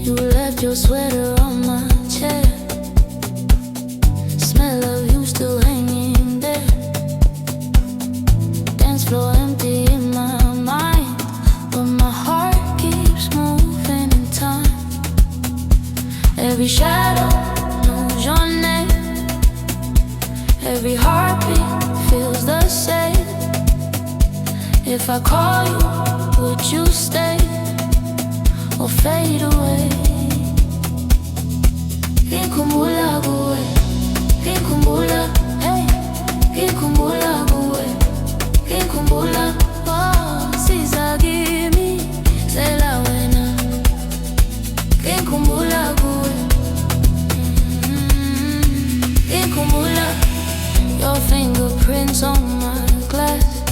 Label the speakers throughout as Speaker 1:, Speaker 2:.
Speaker 1: You left your sweater on my chair. Smell of you still hanging there. Dance floor empty in my mind, but my heart keeps moving in time. Every shadow knows your name. Every heartbeat feels the same. If I call you, would you stay or fade away? Ngikhumbula kuwe, ngikhumbula, hey, ngikhumbula kuwe, ngikhumbula, oh, siza kimi, zela wena. Ngikhumbula kuwe, ngikhumbula, your fingerprints on my glass,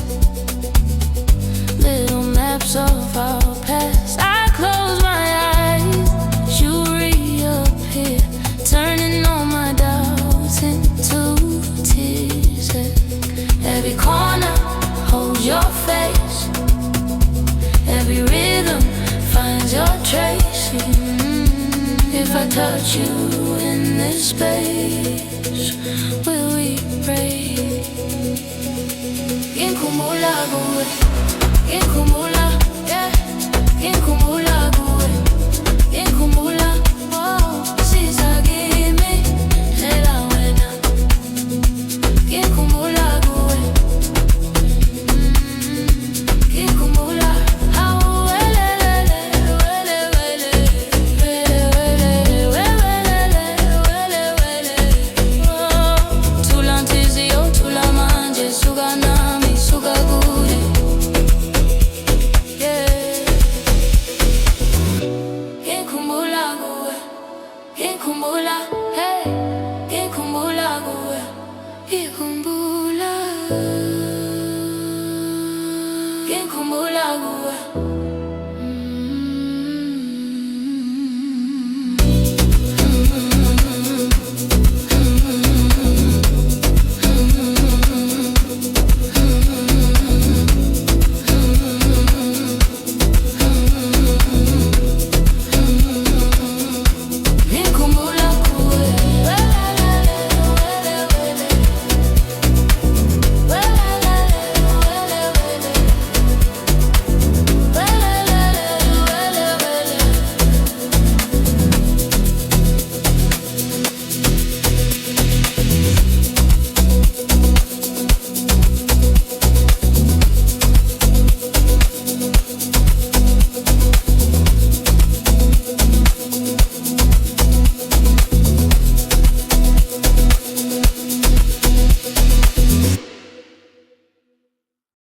Speaker 1: little maps of our past. I close my eyes, you reappear, turning all my doubts into tears. Every corner holds your face, every rhythm finds your trace. If I touch you in this space, will we break? Ngikhumbula kuwe, ngikhumbula, yeah, ngikhumbula.